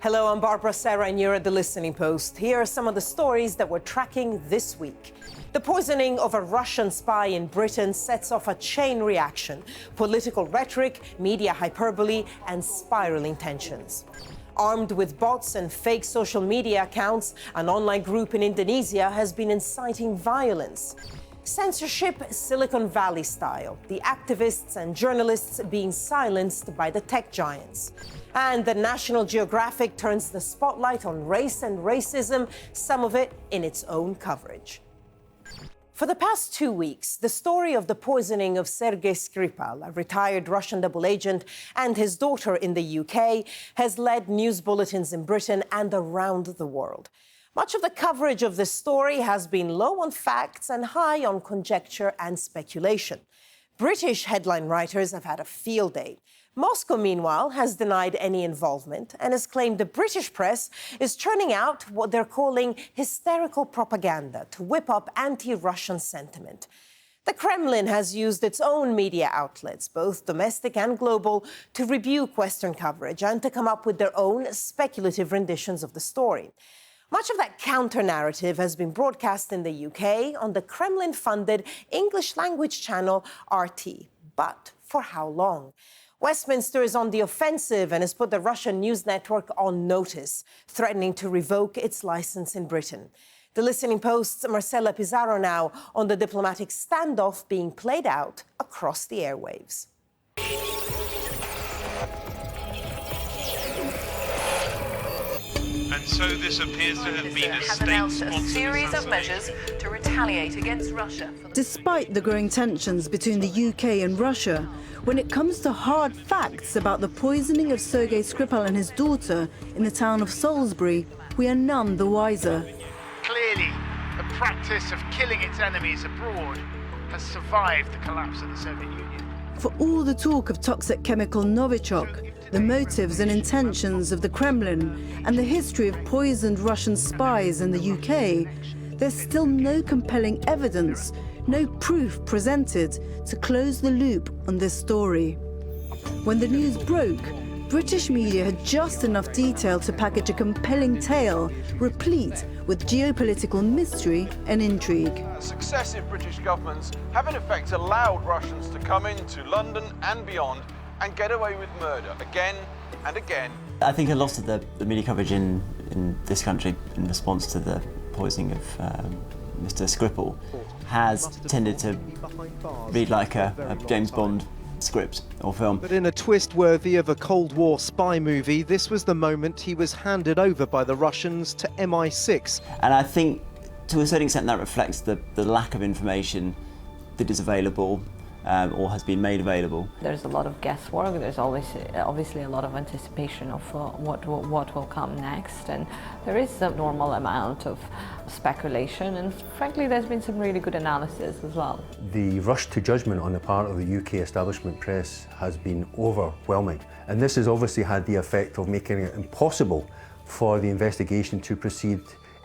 Hello, I'm Barbara Sarah, and you're at The Listening Post. Here are some of the stories that we're tracking this week. The poisoning of a Russian spy in Britain sets off a chain reaction: political rhetoric, media hyperbole, and spiraling tensions. Armed with bots and fake social media accounts, an online group in Indonesia has been inciting violence. Censorship, Silicon Valley style, the activists and journalists being silenced by the tech giants. And the National Geographic turns the spotlight on race and racism, some of it in its own coverage. For the past 2 weeks, the story of the poisoning of Sergei Skripal, a retired Russian double agent, and his daughter in the UK has led news bulletins in Britain and around the world. Much of the coverage of this story has been low on facts and high on conjecture and speculation. British headline writers have had a field day. Moscow, meanwhile, has denied any involvement and has claimed the British press is churning out what they're calling hysterical propaganda to whip up anti-Russian sentiment. The Kremlin has used its own media outlets, both domestic and global, to rebuke Western coverage and to come up with their own speculative renditions of the story. Much of that counter-narrative has been broadcast in the UK on the Kremlin-funded English-language channel RT. But for how long? Westminster is on the offensive and has put the Russian news network on notice, threatening to revoke its license in Britain. The Listening Post's Marcela Pizarro now on the diplomatic standoff being played out across the airwaves. And so this appears to have been a has announced a state-sponsored series of measures to retaliate against Russia. Despite the growing tensions between the UK and Russia, when it comes to hard facts about the poisoning of Sergei Skripal and his daughter in the town of Salisbury, we are none the wiser. Clearly, the practice of killing its enemies abroad has survived the collapse of the Soviet Union. For all the talk of toxic chemical Novichok, the motives and intentions of the Kremlin, and the history of poisoned Russian spies in the UK, there's still no compelling evidence, no proof presented to close the loop on this story. When the news broke, British media had just enough detail to package a compelling tale, replete with geopolitical mystery and intrigue. Successive British governments have in effect allowed Russians to come into London and beyond and get away with murder again and again. I think a lot of the media coverage in this country in response to the poisoning of Mr. Skripal has tended to read like a James Bond script or film. But in a twist worthy of a Cold War spy movie, this was the moment he was handed over by the Russians to MI6. And I think to a certain extent that reflects the lack of information that is available or has been made available. There's a lot of guesswork, there's always obviously a lot of anticipation of what will come next, and there is a normal amount of speculation, and frankly there's been some really good analysis as well. The rush to judgment on the part of the UK establishment press has been overwhelming, and this has obviously had the effect of making it impossible for the investigation to proceed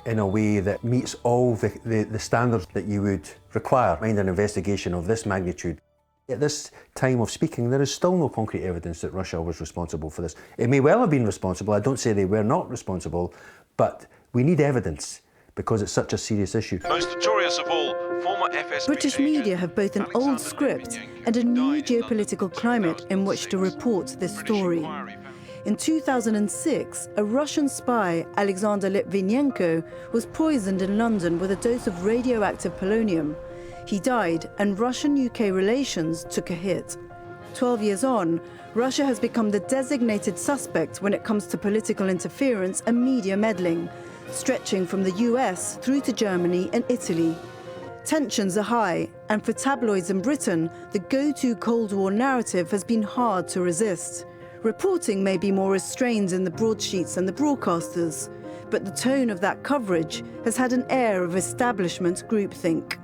in a way that meets all the standards that you would require in an investigation of this magnitude. At this time of speaking, there is still no concrete evidence that Russia was responsible for this. It may well have been responsible, I don't say they were not responsible, but we need evidence because it's such a serious issue. Most notorious of all, former FSB British media have both an old script and a new geopolitical climate in which to report this story. In 2006, a Russian spy, Alexander Litvinenko, was poisoned in London with a dose of radioactive polonium. He died, and Russian-UK relations took a hit. 12 years on, Russia has become the designated suspect when it comes to political interference and media meddling, stretching from the US through to Germany and Italy. Tensions are high, and for tabloids in Britain, the go-to Cold War narrative has been hard to resist. Reporting may be more restrained in the broadsheets and the broadcasters, but the tone of that coverage has had an air of establishment groupthink.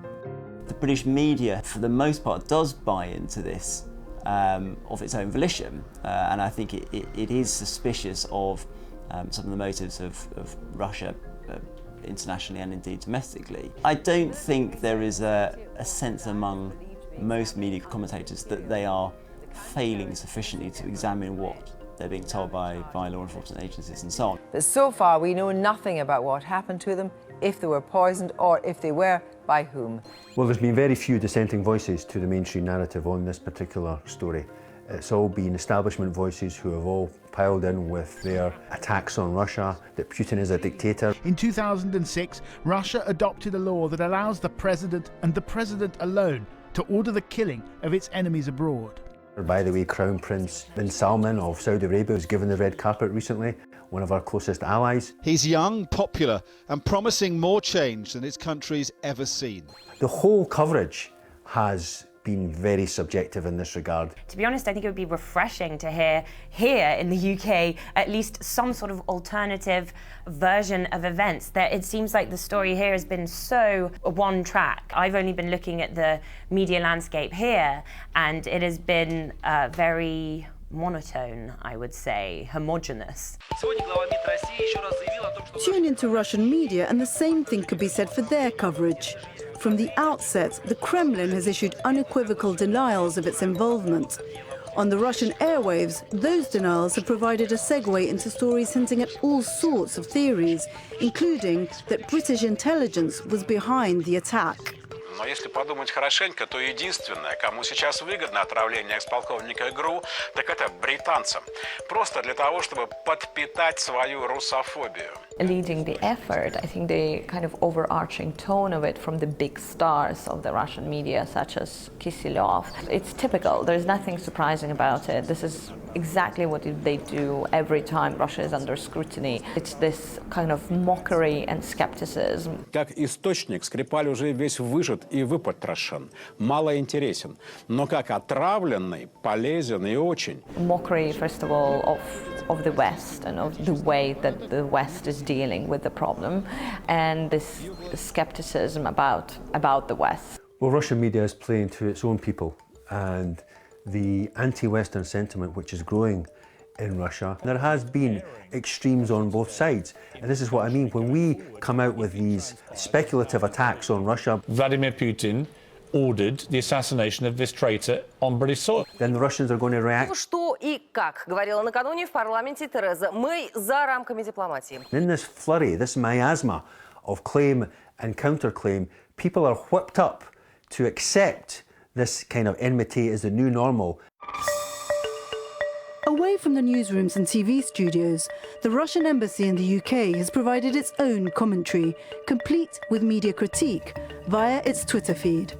The British media, for the most part, does buy into this of its own volition, and I think it is suspicious of some of the motives of Russia internationally and indeed domestically. I don't think there is a sense among most media commentators that they are failing sufficiently to examine what they're being told by law enforcement agencies and so on. But so far we know nothing about what happened to them, if they were poisoned, or if they were, by whom. Well, there's been very few dissenting voices to the mainstream narrative on this particular story. It's all been establishment voices who have all piled in with their attacks on Russia, that Putin is a dictator. In 2006, Russia adopted a law that allows the president and the president alone to order the killing of its enemies abroad. By the way, Crown Prince bin Salman of Saudi Arabia was given the red carpet recently, one of our closest allies. He's young, popular and promising more change than his country's ever seen. The whole coverage has been very subjective in this regard. To be honest, I think it would be refreshing to hear here in the UK at least some sort of alternative version of events. That it seems like the story here has been so one track. I've only been looking at the media landscape here, and it has been very monotone, I would say, homogenous. Tune into Russian media and the same thing could be said for their coverage. From the outset, the Kremlin has issued unequivocal denials of its involvement. On the Russian airwaves, those denials have provided a segue into stories hinting at all sorts of theories, including that British intelligence was behind the attack. Но если подумать хорошенько, то единственное, кому сейчас выгодно отравление экс-полковника ГРУ, так это британцам. Просто для того, чтобы подпитать свою русофобию. Leading the effort, I think the kind of overarching tone of it from the big stars of the Russian media, such as Kisilov, it's typical. There's nothing surprising about it. This is exactly what they do every time Russia is under scrutiny. It's this kind of mockery and skepticism. Как источник Скрипаль уже весь выжат и выпотрошен, мало интересен, но как отравленный полезен и очень. Mockery, first of all, of the West and of the way that the West is dealing with the problem, and this skepticism about the West. Well, Russian media is playing to its own people, and the anti-Western sentiment which is growing in Russia. There has been extremes on both sides, and this is what I mean when we come out with these speculative attacks on Russia. Vladimir Putin ordered the assassination of this traitor on British soil. Then the Russians are going to react. Что и как говорила накануне в парламенте Тереза Мэй за рамками дипломатии. In this flurry, this miasma of claim and counterclaim, people are whipped up to accept this kind of enmity as the new normal. Away from the newsrooms and TV studios, the Russian embassy in the UK has provided its own commentary, complete with media critique, via its Twitter feed.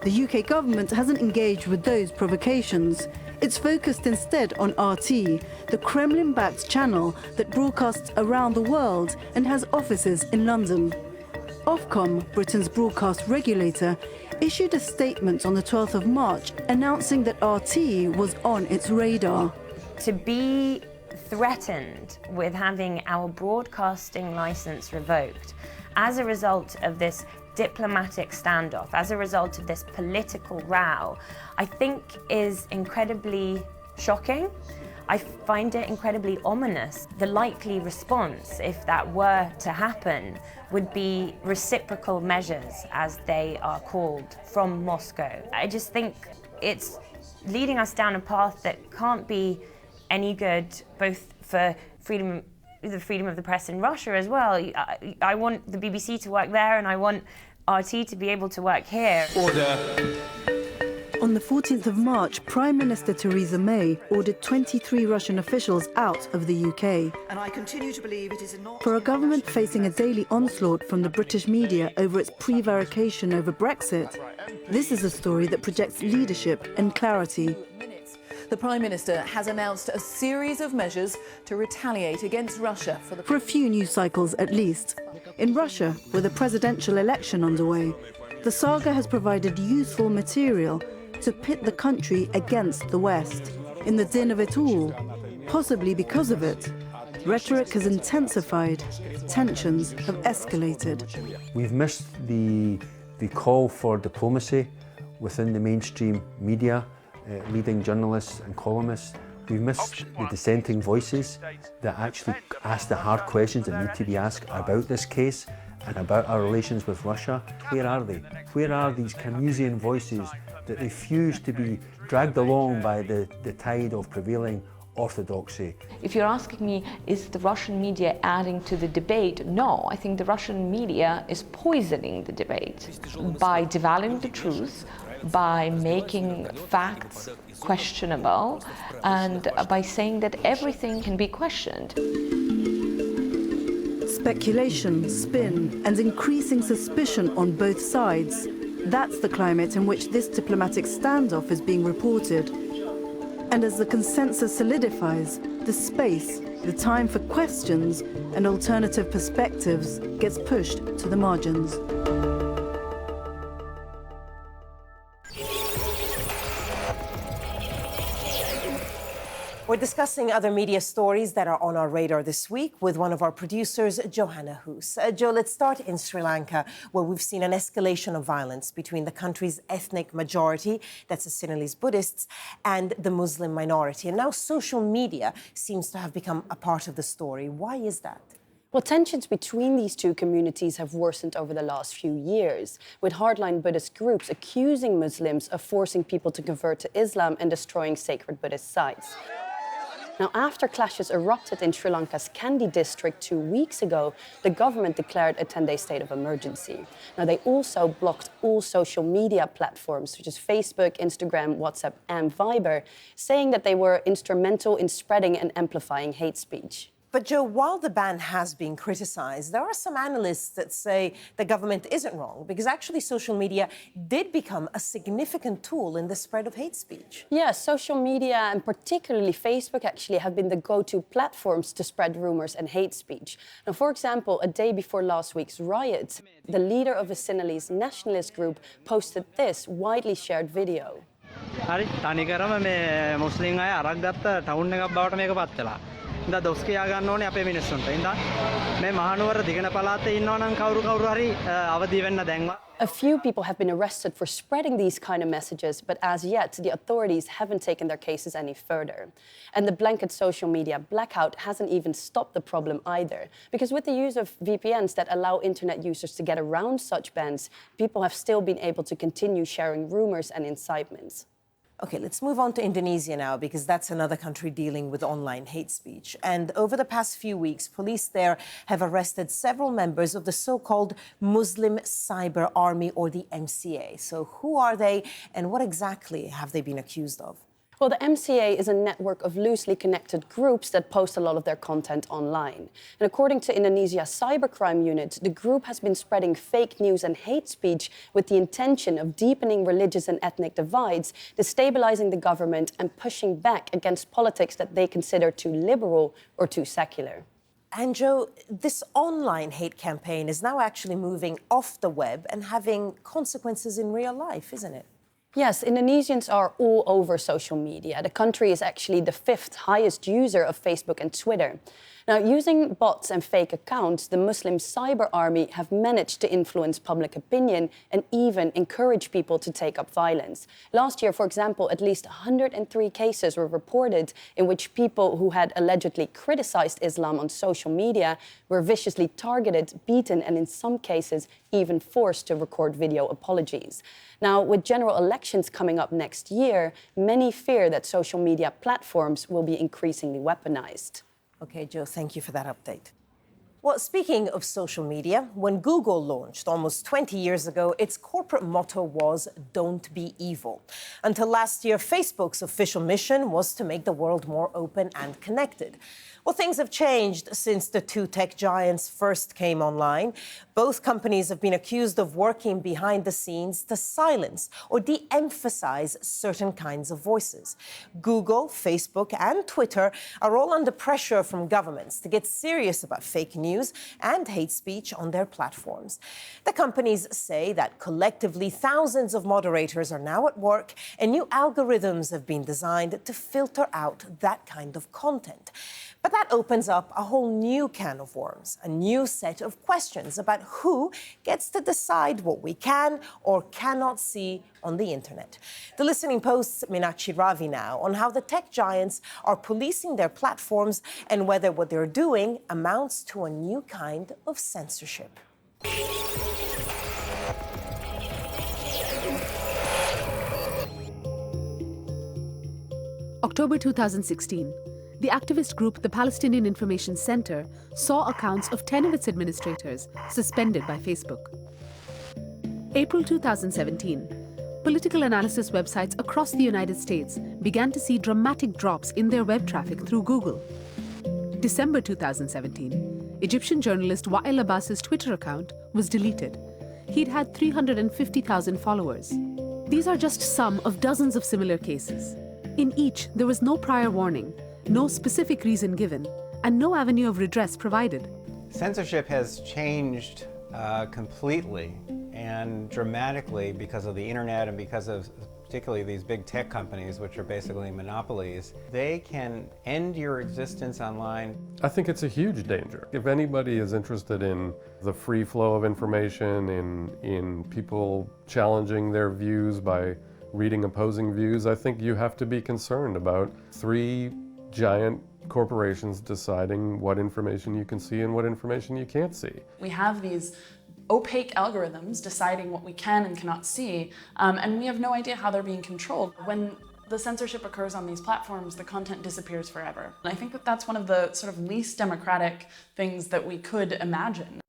The UK government hasn't engaged with those provocations. It's focused instead on RT, the Kremlin-backed channel that broadcasts around the world and has offices in London. Ofcom, Britain's broadcast regulator, issued a statement on the 12th of March announcing that RT was on its radar. To be threatened with having our broadcasting license revoked as a result of this diplomatic standoff, as a result of this political row, I think is incredibly shocking. I find it incredibly ominous. The likely response, if that were to happen, would be reciprocal measures, as they are called, from Moscow. I just think it's leading us down a path that can't be any good, both for the freedom of the press in Russia as well. I want the BBC to work there, and I want RT to be able to work here. Order. On the 14th of March, Prime Minister Theresa May ordered 23 Russian officials out of the UK. And I continue to believe it is not... For a government facing a daily onslaught from the British media over its prevarication over Brexit, this is a story that projects leadership and clarity. The Prime Minister has announced a series of measures to retaliate against Russia for a few news cycles at least. In Russia, with a presidential election underway, the saga has provided useful material to pit the country against the West. In the din of it all, possibly because of it, rhetoric has intensified, tensions have escalated. We've missed the call for diplomacy within the mainstream media, leading journalists and columnists. We've missed the dissenting voices that actually ask the hard questions that need to be asked about this case and about our relations with Russia. Where are they? Where are these Keynesian voices that refuse to be dragged along by the tide of prevailing orthodoxy. If you're asking me, is the Russian media adding to the debate? No, I think the Russian media is poisoning the debate by devaluing the truth, by making facts questionable, and by saying that everything can be questioned. Speculation, spin, and increasing suspicion on both sides. That's the climate in which this diplomatic standoff is being reported. And as the consensus solidifies, the space, the time for questions and alternative perspectives gets pushed to the margins. We're discussing other media stories that are on our radar this week with one of our producers, Johanna Hoos. Joe, let's start in Sri Lanka, where we've seen an escalation of violence between the country's ethnic majority, that's the Sinhalese Buddhists, and the Muslim minority. And now social media seems to have become a part of the story. Why is that? Well, tensions between these two communities have worsened over the last few years, with hardline Buddhist groups accusing Muslims of forcing people to convert to Islam and destroying sacred Buddhist sites. Now, after clashes erupted in Sri Lanka's Kandy district 2 weeks ago, the government declared a 10-day state of emergency. Now, they also blocked all social media platforms, such as Facebook, Instagram, WhatsApp, and Viber, saying that they were instrumental in spreading and amplifying hate speech. But, Joe, while the ban has been criticized, there are some analysts that say the government isn't wrong, because actually social media did become a significant tool in the spread of hate speech. Yeah, social media, and particularly Facebook, actually have been the go-to platforms to spread rumors and hate speech. Now, for example, a day before last week's riots, the leader of a Sinhalese nationalist group posted this widely shared video. හරි තනිකරම මේ මුස්ලිම් අය අරක් ගත්ත town එකක් බවට මේක පත් වෙලා. ඉතින් දොස් කියා ගන්න ඕනේ අපේ මිනිස්සුන්ට. ඉතින් මේ මහනුවර දිගන පළාතේ ඉන්නවා නම් කවුරු හරි අවදි වෙන්න දැන්වා. A few people have been arrested for spreading these kind of messages, but as yet, the authorities haven't taken their cases any further. And the blanket social media blackout hasn't even stopped the problem either, because with the use of VPNs that allow internet users to get around such bans, people have still been able to continue sharing rumors and incitements. Okay, let's move on to Indonesia now, because that's another country dealing with online hate speech. And over the past few weeks, police there have arrested several members of the so-called Muslim Cyber Army, or the MCA. So who are they, and what exactly have they been accused of? Well, the MCA is a network of loosely connected groups that post a lot of their content online. And according to Indonesia's cybercrime unit, the group has been spreading fake news and hate speech with the intention of deepening religious and ethnic divides, destabilizing the government, and pushing back against politics that they consider too liberal or too secular. And Joe, this online hate campaign is now actually moving off the web and having consequences in real life, isn't it? Yes, Indonesians are all over social media. The country is actually the 5th highest user of Facebook and Twitter. Now, using bots and fake accounts, the Muslim Cyber Army have managed to influence public opinion and even encourage people to take up violence. Last year, for example, at least 103 cases were reported in which people who had allegedly criticized Islam on social media were viciously targeted, beaten, and in some cases even forced to record video apologies. Now, with general elections coming up next year, many fear that social media platforms will be increasingly weaponized. Okay, Joe, thank you for that update. Well, speaking of social media, when Google launched almost 20 years ago, its corporate motto was, "Don't be evil." Until last year, Facebook's official mission was to make the world more open and connected. Well, things have changed since the two tech giants first came online. Both companies have been accused of working behind the scenes to silence or de-emphasize certain kinds of voices. Google, Facebook, and Twitter are all under pressure from governments to get serious about fake news and hate speech on their platforms. The companies say that collectively thousands of moderators are now at work, and new algorithms have been designed to filter out that kind of content. But that opens up a whole new can of worms, a new set of questions about who gets to decide what we can or cannot see on the internet. The Listening Post's Meenakshi Ravi now on how the tech giants are policing their platforms and whether what they're doing amounts to a new kind of censorship. October 2016. the activist group the Palestinian Information Center saw accounts of 10 of its administrators suspended by Facebook. April 2017, political analysis websites across the United States began to see dramatic drops in their web traffic through Google. December 2017, Egyptian journalist Wael Abbas's Twitter account was deleted. He'd had 350,000 followers. These are just some of dozens of similar cases. In each, there was no prior warning, no specific reason given, and no avenue of redress provided. Censorship has changed completely and dramatically because of the internet and because of particularly these big tech companies, which are basically monopolies. They can end your existence online. I think it's a huge danger. If anybody is interested in the free flow of information, in people challenging their views by reading opposing views, I think you have to be concerned about three giant corporations deciding what information you can see and what information you can't see. We have these opaque algorithms deciding what we can and cannot see, and we have no idea how they're being controlled. When the censorship occurs on these platforms, the content disappears forever. And I think that that's one of the sort of least democratic things that we could imagine.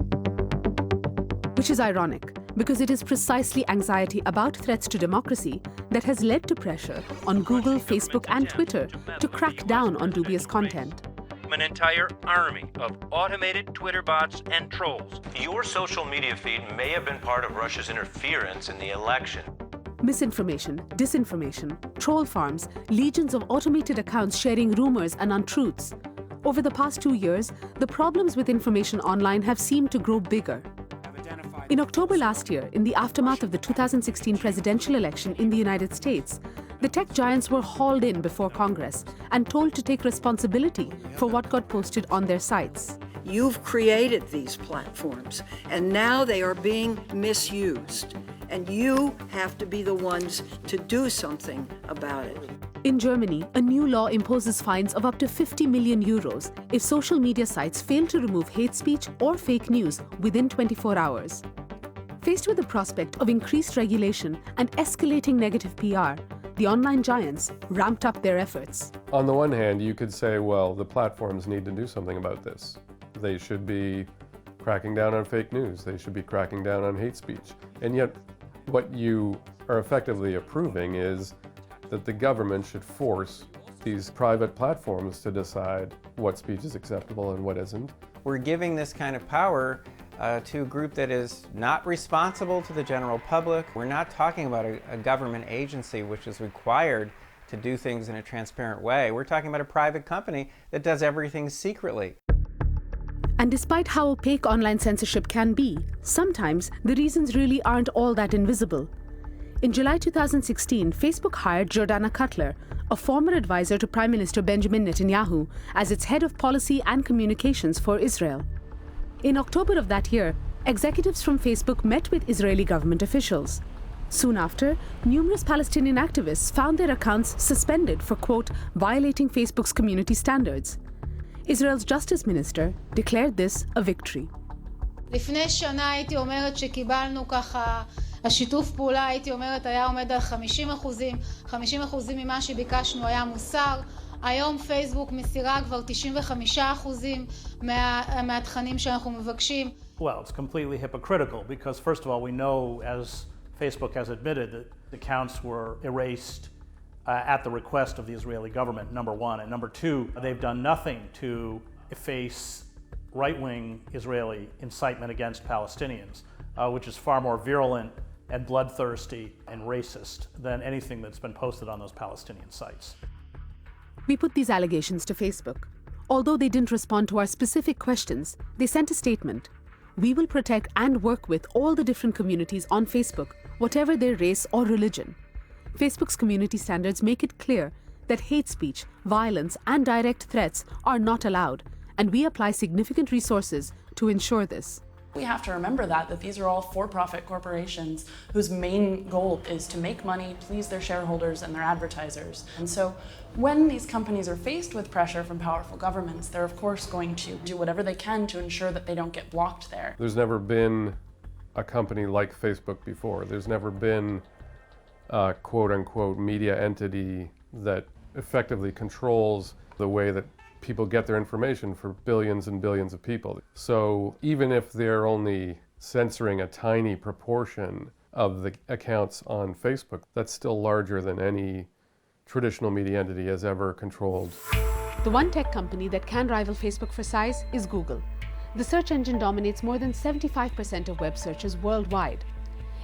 Which is ironic, because it is precisely anxiety about threats to democracy that has led to pressure on Google, Facebook, and Twitter to crack down on dubious content. An entire army of automated Twitter bots and trolls. Your social media feed may have been part of Russia's interference in the election. Misinformation, disinformation, troll farms, legions of automated accounts sharing rumors and untruths. Over the past 2 years, the problems with information online have seemed to grow bigger. In October last year, in the aftermath of the 2016 presidential election in the United States, the tech giants were hauled in before Congress and told to take responsibility for what got posted on their sites. You've created these platforms, and now they are being misused. And you have to be the ones to do something about it. In Germany, a new law imposes fines of up to 50 million euros if social media sites fail to remove hate speech or fake news within 24 hours. Faced with the prospect of increased regulation and escalating negative PR, the online giants ramped up their efforts. On the one hand, you could say, well, the platforms need to do something about this. They should be cracking down on fake news. They should be cracking down on hate speech. And yet, what you are effectively approving is that the government should force these private platforms to decide what speech is acceptable and what isn't. We're giving this kind of power to a group that is not responsible to the general public. We're not talking about a government agency which is required to do things in a transparent way. We're talking about a private company that does everything secretly. And despite how opaque online censorship can be, sometimes the reasons really aren't all that invisible. In July 2016, Facebook hired Jordana Cutler, a former advisor to Prime Minister Benjamin Netanyahu, as its head of policy and communications for Israel. In October of that year, executives from Facebook met with Israeli government officials. Soon after, numerous Palestinian activists found their accounts suspended for, quote, violating Facebook's community standards. Israel's justice minister declared this a victory. לפני שנה הייתי אומרת שקיבלנו ככה, השיתוף פעולה הייתי אומרת היה עומד על 50%, 50% ממה שביקשנו היה מוסר. היום פייסבוק מסירה כבר 95% מהתכנים שאנחנו מבקשים. Well, it's completely hypocritical because first of all, we know, as Facebook has admitted, that accounts were erased at the request of the Israeli government, number one. And number two, they've done nothing to efface right-wing Israeli incitement against Palestinians, which is far more virulent and bloodthirsty and racist than anything that's been posted on those Palestinian sites. We put these allegations to Facebook. Although they didn't respond to our specific questions, they sent a statement. We will protect and work with all the different communities on Facebook, whatever their race or religion. Facebook's community standards make it clear that hate speech, violence, and direct threats are not allowed, and we apply significant resources to ensure this. We have to remember that these are all for-profit corporations whose main goal is to make money, please their shareholders and their advertisers. And so when these companies are faced with pressure from powerful governments, they're of course going to do whatever they can to ensure that they don't get blocked there. There's never been a company like Facebook before. There's never been a quote-unquote media entity that effectively controls the way that people get their information for billions and billions of people. So even if they're only censoring a tiny proportion of the accounts on Facebook, that's still larger than any traditional media entity has ever controlled. The one tech company that can rival Facebook for size is Google. The search engine dominates more than 75% of web searches worldwide.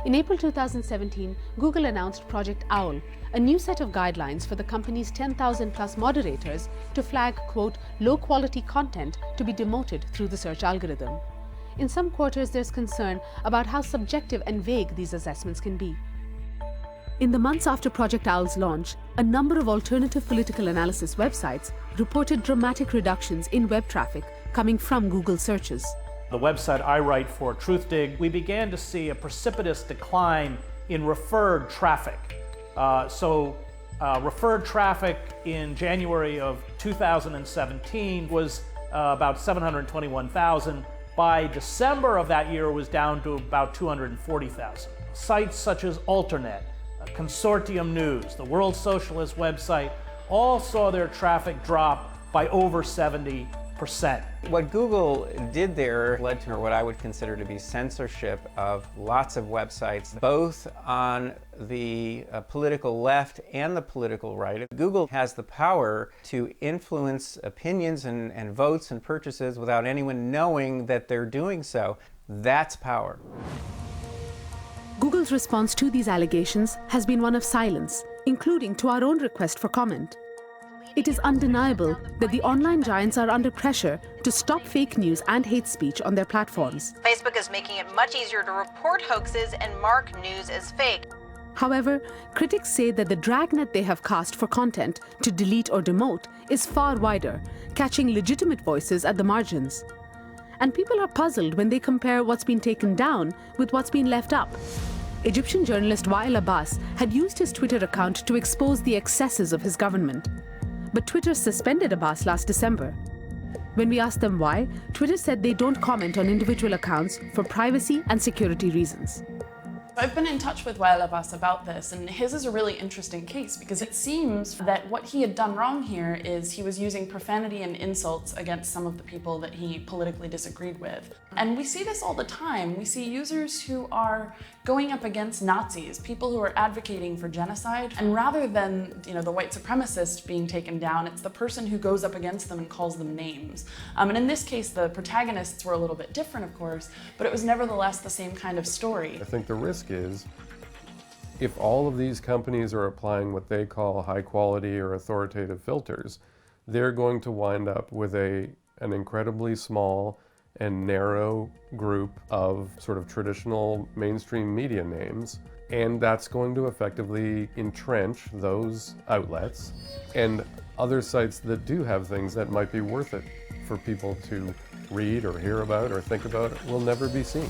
In April 2017, Google announced Project OWL, a new set of guidelines for the company's 10,000 plus moderators to flag, quote, low-quality content to be demoted through the search algorithm. In some quarters, there's concern about how subjective and vague these assessments can be. In the months after Project OWL's launch, a number of alternative political analysis websites reported dramatic reductions in web traffic coming from Google searches. The website I write for, TruthDig, we began to see a precipitous decline in referred traffic. Referred traffic in January of 2017 was about 721,000. By December of that year, it was down to about 240,000. Sites such as Alternet, Consortium News, the World Socialist website, all saw their traffic drop by over 70%. What Google did there led to what I would consider to be censorship of lots of websites, both on the political left and the political right. Google has the power to influence opinions and votes and purchases without anyone knowing that they're doing so. That's power. Google's response to these allegations has been one of silence, including to our own request for comment. It is undeniable that the online giants are under pressure to stop fake news and hate speech on their platforms. Facebook is making it much easier to report hoaxes and mark news as fake. However, critics say that the dragnet they have cast for content to delete or demote is far wider, catching legitimate voices at the margins. And people are puzzled when they compare what's been taken down with what's been left up. Egyptian journalist Wael Abbas had used his Twitter account to expose the excesses of his government. But Twitter suspended Abbas last December. When we asked them why, Twitter said they don't comment on individual accounts for privacy and security reasons. I've been in touch with Wael Abbas about this, and his is a really interesting case because it seems that what he had done wrong here is he was using profanity and insults against some of the people that he politically disagreed with. And we see this all the time. We see users who are going up against Nazis, people who are advocating for genocide, and rather than the white supremacist being taken down, it's the person who goes up against them and calls them names. And in this case, the protagonists were a little bit different, of course, but it was nevertheless the same kind of story. I think the risk is if all of these companies are applying what they call high quality or authoritative filters, they're going to wind up with an incredibly small and narrow group of sort of traditional mainstream media names, and that's going to effectively entrench those outlets, and other sites that do have things that might be worth it for people to read or hear about or think about will never be seen.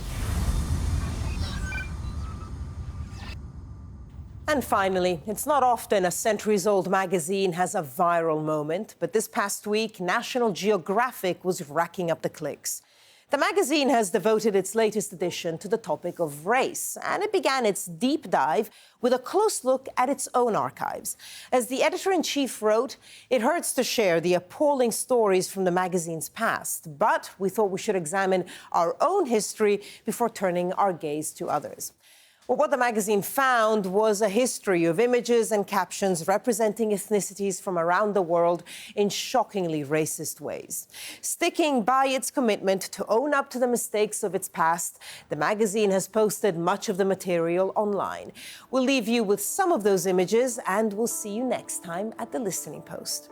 And finally, it's not often a centuries-old magazine has a viral moment, but this past week, National Geographic was racking up the clicks. The magazine has devoted its latest edition to the topic of race, and it began its deep dive with a close look at its own archives. As the editor-in-chief wrote, it hurts to share the appalling stories from the magazine's past, but we thought we should examine our own history before turning our gaze to others. Well, what the magazine found was a history of images and captions representing ethnicities from around the world in shockingly racist ways. Sticking by its commitment to own up to the mistakes of its past, the magazine has posted much of the material online. We'll leave you with some of those images, and we'll see you next time at The Listening Post.